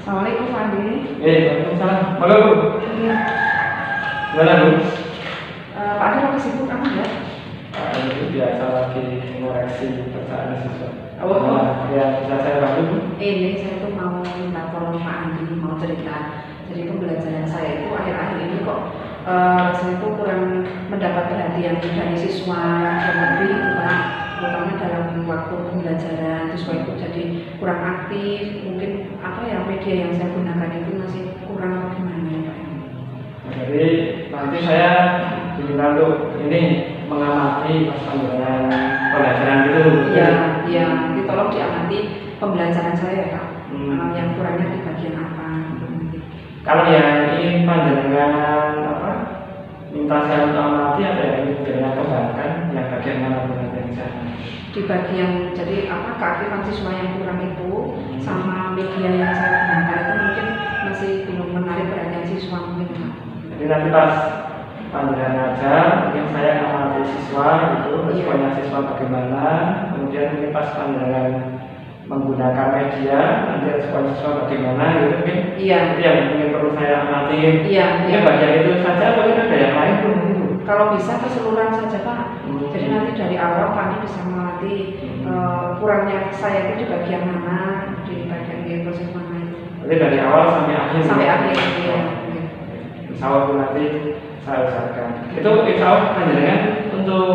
Assalamualaikum Pak Andi. Waalaikumsalam. Halo Bu. Iya. Gimana Bu? Pak Andi lagi sibuk apa ya? Ini biasa lagi mengoreksi pekerjaan siswa. Oh. Ya, bisa saya bantu Bu? Ini saya tuh mau minta tolong Pak Andi, mau cerita. Jadi pembelajaran saya itu akhir-akhir ini kok saya tuh kurang mendapat perhatian dari siswa yang lebih itu Pak, terutama dalam waktu pembelajaran. Siswa itu jadi kurang aktif, mungkin apa ya, media yang saya gunakan itu masih kurang gimana ya Pak? Jadi nanti saya diminta untuk ini mengamati pas pembelajaran gitu. Iya, iya. Nanti tolong diamati pembelajaran saya ya Pak. Yang kurangnya di bagian apa? Kalau yang ingin panjenengan minta saya untuk amati ada yang ingin panjenengan kembangkan yang bagian mana nanti yang saya di bagian jadi apa, keaktifan siswa yang kurang itu sama media yang saya gunakan itu mungkin masih belum menarik perhatian siswa mungkin Pak. Jadi nanti pas panjenengan ajar mungkin saya amati siswa itu responnya siswa bagaimana, kemudian mungkin pas panjenengan menggunakan media nanti respon siswa bagaimana gitu mungkin. Iya. Itu yang mungkin perlu saya amati. Iya. Mungkin bagian itu saja atau ada yang lain pun gitu. Kalau bisa keseluruhan saja Pak. Jadi nanti dari awal Pak Andi bisa melatih kurangnya saya itu di bagian mana, di bagian di proses mana itu. Jadi dari awal sampai akhir. Sampai akhir. Iya. Insya Allah nanti saya usahakan. Itu insya Allah panjenengan untuk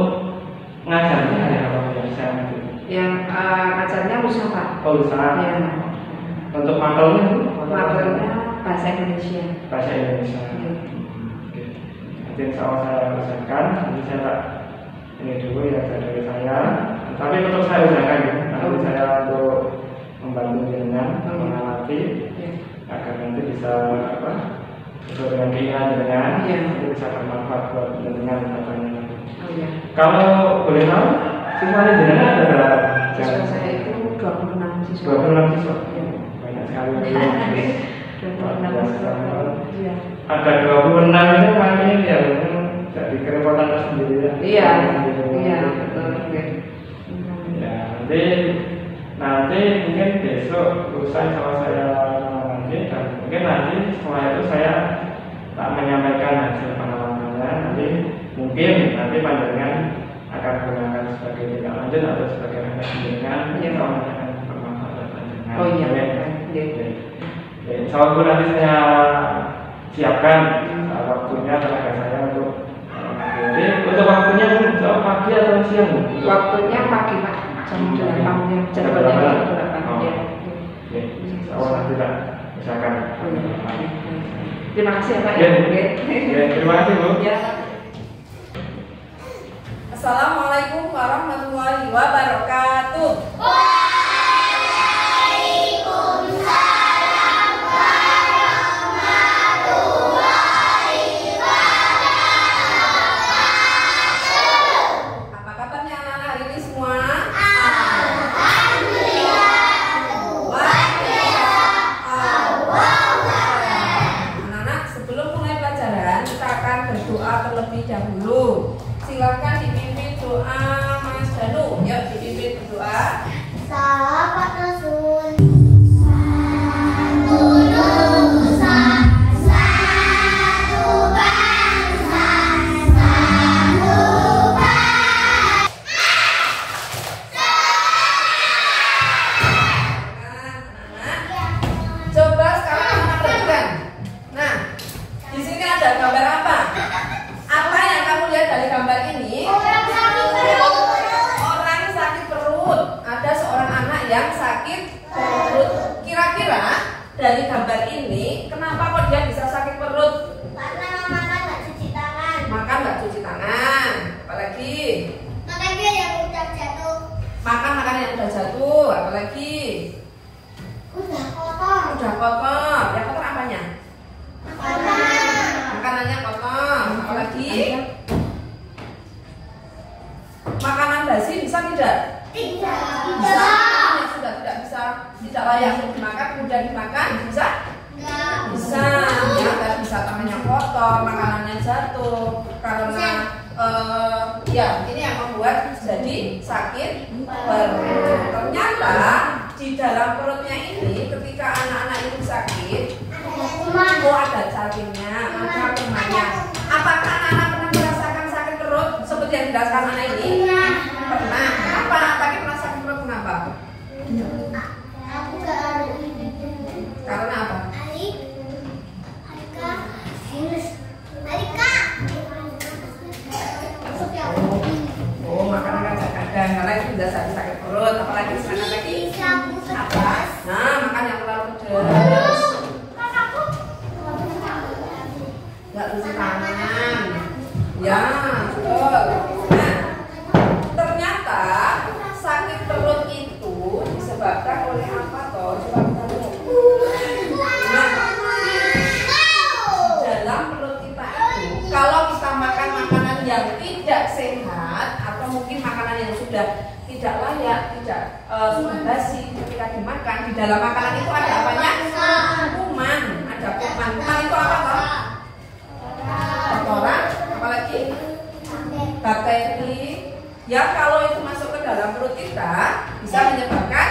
ngajarnya ada apa yang saya nanti. Yang ajarnya usaha Pak. Oh usaha. Iya. Untuk matelnya? Matelnya bahasa Indonesia. Bahasa Indonesia. Iya. Oke. Nanti insya Allah saya usahakan. Nanti saya tak ini dulu ya dari saya. Tapi untuk saya usahakan ya. Nanti saya untuk membantu jenengan mengamati agar nanti bisa sesuai dengan keinginan jenengan. Nanti bisa bermanfaat buat jenengan katanya. Oh iya. Kalau boleh tahu siswanya jenengan ada berapa? Siswa saya itu 26 siswa. 26 siswa. Ya. Banyak sekali. 26 siswa. Iya. Ada 26 ini kami ya jadi kerepotan tersendiri ya. Iya. Iya, betul. Ya, nanti mungkin besok lusa sama saya nanti dan mungkin nanti setelah itu saya tak menyampaikan hasil pengalamannya. Nanti mungkin nanti panjenengan akan gunakan sebagai tindak lanjut atau sebagai referensi panjenengan. Insya Allah akan bermanfaat buat panjenengan. Oh iya. Insya Allah nanti saya siapkan waktunya tenaga saya untuk jadi untuk waktunya untuk pagi atau siang? Waktunya pagi Pak, jam 8 jam 8 ya. Insya Allah nanti tak usahakan. Terima kasih ya Pak. Terima kasih Bu. Ya. Assalamualaikum warahmatullahi wabarakatuh. Apa kabarnya anak-anak hari ini semua? Anak-anak, sebelum mulai pelajaran kita akan berdoa terlebih dahulu. Silakan dipimpin doa Mas Danu. Yuk dipimpin berdoa. Sahabat Rasul. Coba sekarang anak perhatikan. Nah, di sini ada gambar apa? Apa yang kamu lihat dari gambar ini? Orang sakit perut. Orang sakit perut. Ada seorang anak yang sakit perut. Kira-kira dari gambar ini, kenapa kok dia bisa sakit perut? Karena makan nggak cuci tangan. Makan nggak cuci tangan. Apalagi Makan dia yang udah jatuh. makan makanan yang udah jatuh. Apalagi Udah kotor. udah kotor. Yang kotor apanya? Makanan. Makanannya kotor. Apalagi makanan basi bisa tidak? Tidak. Bisa. Yang sudah tidak bisa, tidak layak untuk dimakan, kemudian dimakan bisa? Enggak. Bisa. Ya, nggak bisa tangannya kotor, makanannya jatuh karena ya ini yang membuat jadi sakit perut. Ternyata di dalam perutnya ini ketika anak-anak itu sakit Oh, ada cacingnya, ada kumannya. Apakah anak pernah merasakan sakit perut seperti yang dijelaskan anak ini? Pernah. Kenapa? Tadi pernah sakit perut kenapa? Karena apa? Oh, makanan kadang-kadang karena itu sudah sakit perut, apalagi sekarang lagi apa? Nah, makan yang terlalu pedas. Nggak cuci tangan. Ya, betul. Nah, ternyata sakit perut itu disebabkan oleh apa toh? Coba kita lihat. Nah, dalam perut kita itu, kalau kita makan makanan yang tidak sehat atau mungkin makanan yang sudah tidak layak, sudah basi ketika dimakan, di dalam makanan itu ada apanya? Kuman. Ada kuman. Kuman itu apa toh? Kotoran, apalagi bakteri. Ya, kalau itu masuk ke dalam perut kita bisa menyebabkan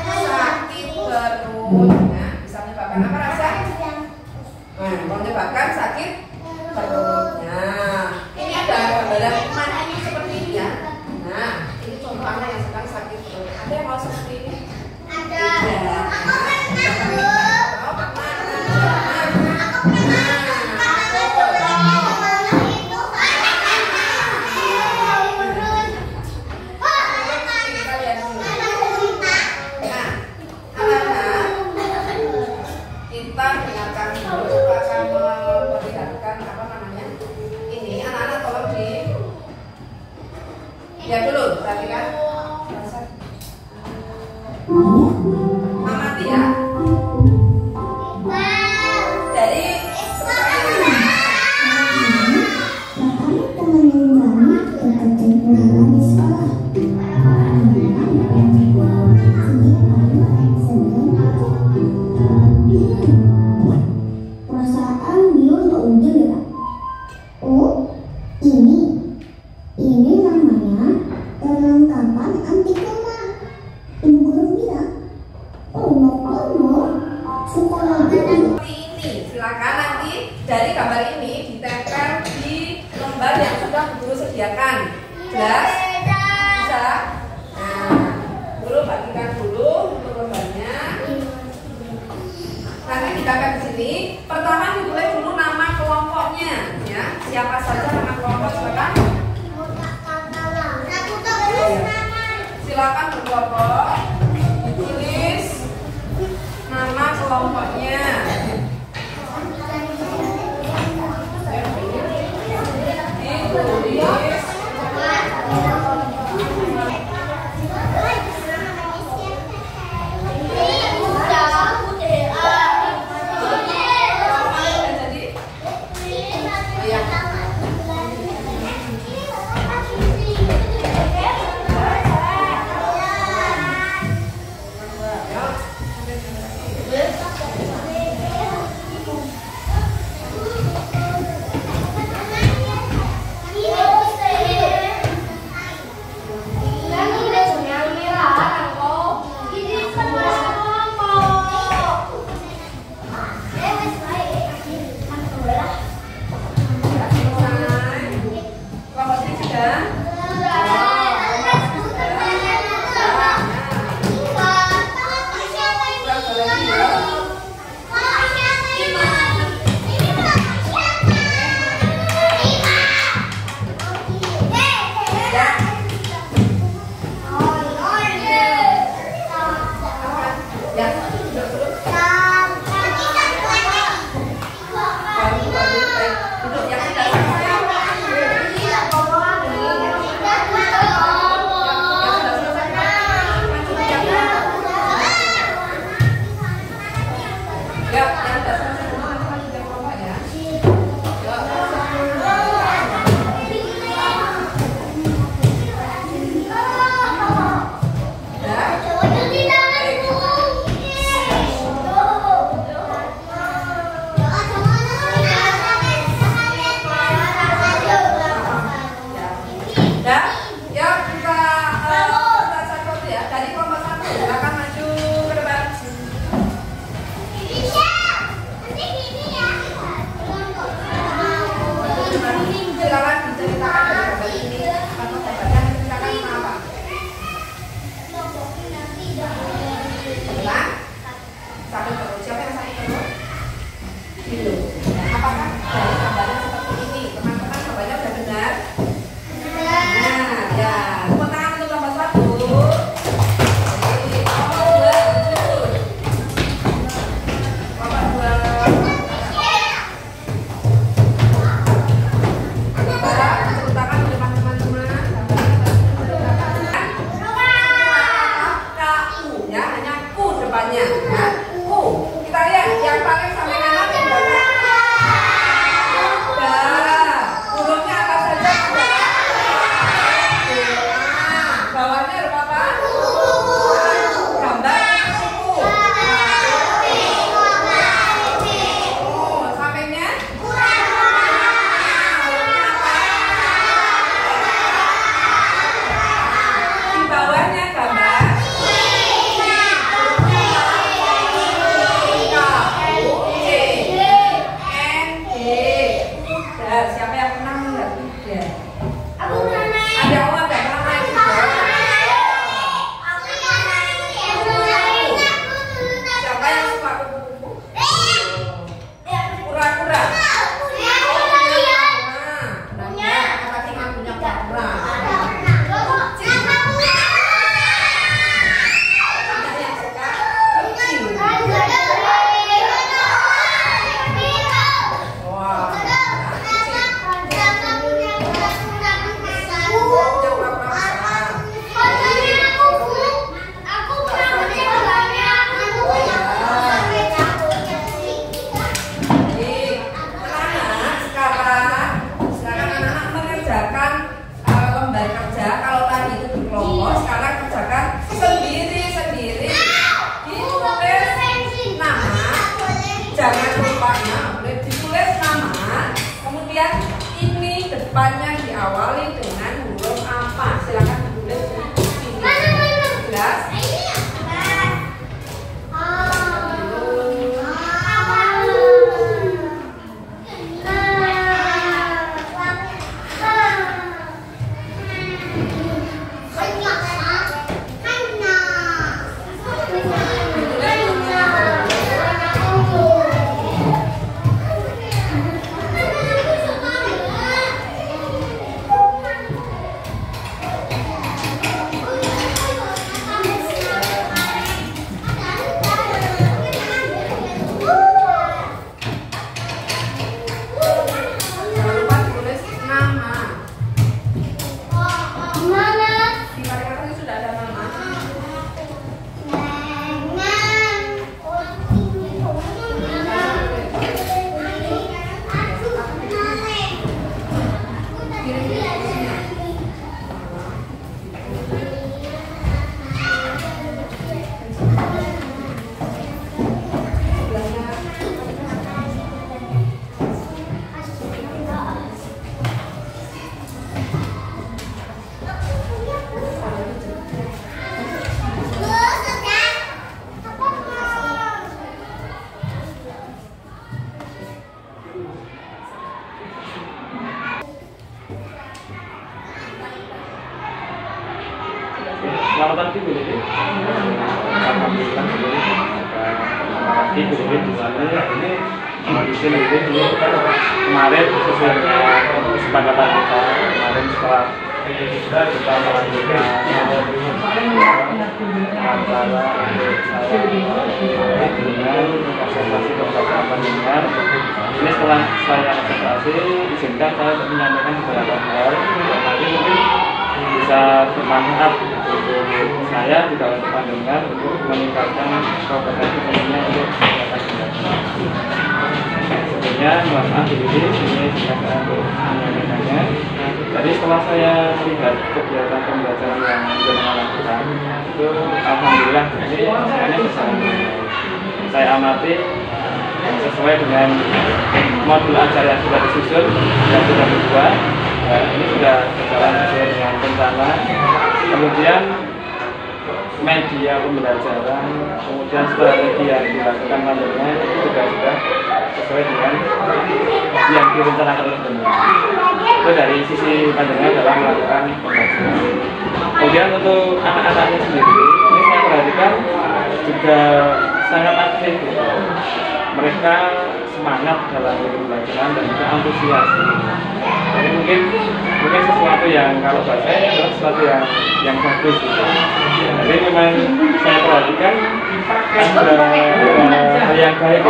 sakit perut. Nah, bisa menyebabkan apa rasa? Menyebabkan sakit perutnya. Ini ada gambaran kuman ini seperti ini ya. Nah, ini contohnya yang sedang sakit perut. Ada yang mau seperti ini? Ada. Ya dulu, perhatikan. Amati ya. Jadi perasaan dia nggak hujan ya Kak? Oh, ini namanya perlengkapan anti koma. Ibu guru bilang, oh, sekolah seperti ini. Silakan nanti dari gambar ini ditempel di lembar yang sudah guru sediakan. Jelas? Bisa? Nah, dulu bagikan dulu untuk lembarnya. Nanti ditempel di sini. Pertama ditulis dulu nama kelompoknya, ya. Siapa saja nama kelompok, silakan. Silakan berkelompok, ditulis nama kelompoknya. Ditulis silakan diceritakan dari gambar ini atau gambarnya menceritakan apa? Benar? Sakit perut. Siapa yang sakit perut? Gitu. Apakah dari gambarnya seperti ini? Teman-teman gambarnya sudah benar? Nah, ya. Tepuk tangan untuk nomor 1. Kita lihat yang paling sampai kanan yang bawah. Hurufnya apa saja? Bawahnya huruf apa? Gambar suku. Oh, sampingnya? Di bawahnya gambar. Siapa yang pernah melihat kuda? Ada orang yang pernah naik kuda? Siapa yang suka kupu-kupu? Kura-kura. Tadi kan punya kura-kura. Ada yang suka kucing. Wah. Jangan lupa boleh ditulis nama, kemudian ini depannya diawali dengan huruf apa. Silakan ditulis di sini. Jelas? Selamat pagi Bu Lili. Alhamdulillah Bu Lili. Pagi Bu Lili juga ini kondisi Lili ini kemarin sesuai dengan kesepakatan kita kemarin setelah kita melakukan antara saya dengan konsultasi dokter panjenengan. Ini setelah saya konsultasi izinkan saya untuk menyampaikan beberapa hal yang nanti mungkin bisa bermanfaat untuk saya juga untuk panjenengan untuk meningkatkan kompetensi tentunya untuk sebelumnya mohon maaf ini sudah saya untuk menyampaikannya. Jadi setelah saya melihat kegiatan pembelajaran yang jenengan lakukan itu alhamdulillah ini semuanya berjalan saya amati sesuai dengan modul ajar yang sudah disusun yang sudah dibuat. Ini sudah berjalan sesuai dengan rencana. Kemudian media pembelajaran, kemudian strategi yang dilakukan panjenengan itu juga sudah sesuai dengan yang direncanakan oleh panjenengan. Itu dari sisi pandangan dalam melakukan pembelajaran. Kemudian untuk anak-anaknya sendiri, ini saya perhatikan juga sangat aktif. Mereka semangat dalam pembelajaran dan juga antusias. Jadi mungkin sesuatu yang kalau bahasa saya adalah sesuatu yang bagus. Jadi memang saya perhatikan ada yang baik.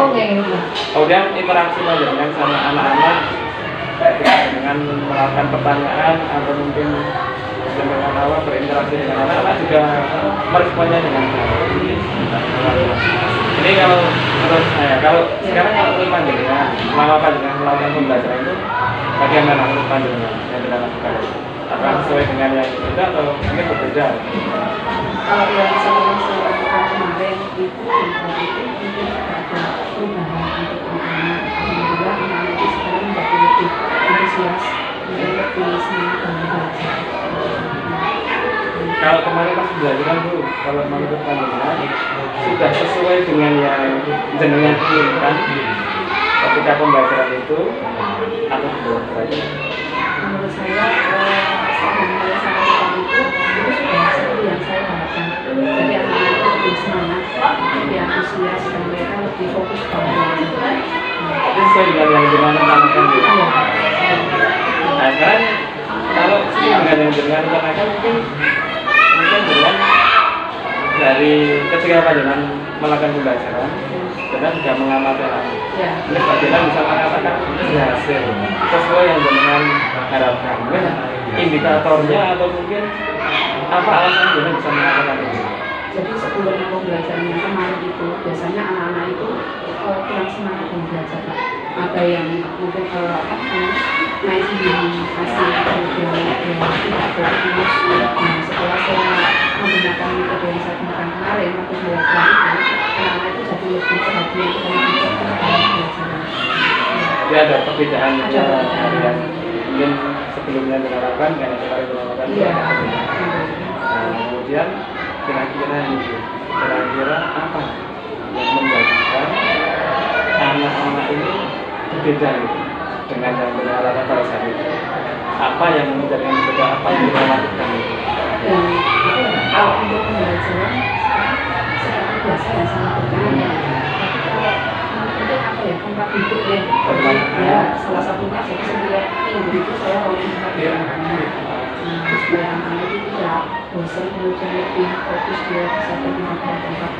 Kemudian interaksi dengan sama anak-anak dengan melakukan pertanyaan atau mungkin dengan awal berinteraksi dengan anak-anak juga meresponnya dengan baik. Ini kalau menurut saya, kalau sekarang kalau pandangan melakukan pembelajaran itu bagaimana menurut pandangan yang kita lakukan? Apakah sesuai dengan yang kita atau mungkin berbeda? Kalau yang saya lakukan kemarin itu mungkin ada perubahan untuk anak-anak. Alhamdulillah anak-anak itu sekarang menjadi lebih antusias, lebih semangat dalam belajar. Kalau kemarin pas belajar Bu, kalau menurut pandangan sudah sesuai dengan yang jenengan inginkan ketika pembelajaran itu atau belum? Menurut saya yang saya lakukan itu sudah seperti yang saya harapkan. Jadi anak-anak itu lebih semangat, lebih antusias, dan mereka lebih fokus pada belajar. Itu sesuai dengan yang jenengan tanamkan Bu. Nah sekarang kalau sesuai dengan yang jenengan tanamkan mungkin dengan dari ketika panjenengan melakukan pembelajaran, kita juga mengamati anak. Ini panjenengan bisa mengatakan berhasil sesuai yang jenengan harapkan. Mungkin indikatornya atau mungkin apa alasan jenengan bisa mengatakan itu? Jadi sebelum pembelajaran yang kemarin itu biasanya anak-anak itu kurang semangat dalam belajar. Ada yang mungkin main sendiri, asal kemudian tidak fokus. Nah setelah saya menggunakan metode yang saya gunakan kemarin waktu belajar itu, anak-anak itu jadi lebih perhatian dan lebih fokus dalam belajar. Jadi ada perbedaan yang mungkin sebelumnya dilakukan dengan yang kemarin dilakukan. Iya. Nah kemudian kira-kira apa yang menjadikan anak-anak ini berbeda dengan yang dilakukan pada saat itu? Apa yang menjadikan berbeda? Apa yang dilakukan itu? Kalau untuk pembelajaran seperti biasa yang sangat bertanya. Tapi kalau apa ya tempat duduk ya salah satunya jadi setiap minggu itu saya harus tempat duduk. Supaya anak-anak itu tidak bosan, kemudian lebih fokus, dia bisa berpindah tempat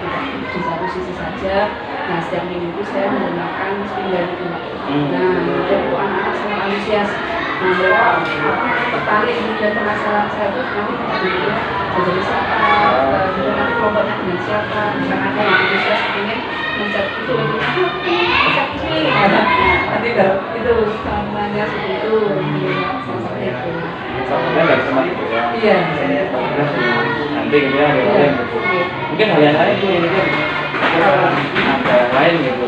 di satu sisi saja. Nah setiap minggu itu saya menggunakan spinner itu. Nah kemudian itu anak-anak sangat antusias. Nah mereka tertarik dan penasaran saya tuh nanti duduknya jadi siapa, nanti kelompoknya dengan siapa. Karena ada yang antusias ingin mencet itu nanti kalau itu namanya seperti itu seperti itu. Soalnya dari teman itu ya. Iya. Nanti gitu ya ada lain gitu. Mungkin hal yang lain tuh ini kan ada lain gitu.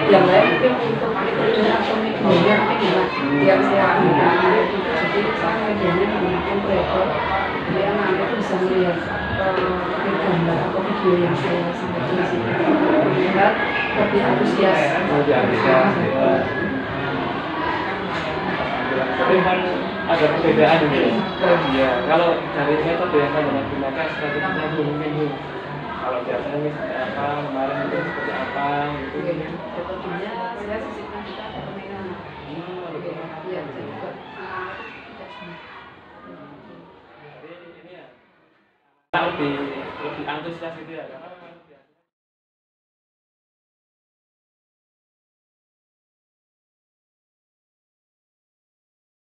Yang lain mungkin untuk metode atau medianya yang saya gunakan itu jadi saya medianya menggunakan proyektor. Jadi anak-anak itu bisa melihat gambar atau video yang saya sampaikan di sini. Melihat lebih antusias. Lebih antusias. Tapi memang ada perbedaan ini. Ya, kalau dari metode yang saya gunakan strateginya itu mungkin Bu. Kalau biasanya ini seperti apa, kemarin itu seperti apa, gitu. Metodenya saya sisipkan juga ada permainan. Iya, bisa juga. Jadi ini ya lebih antusias gitu ya, karena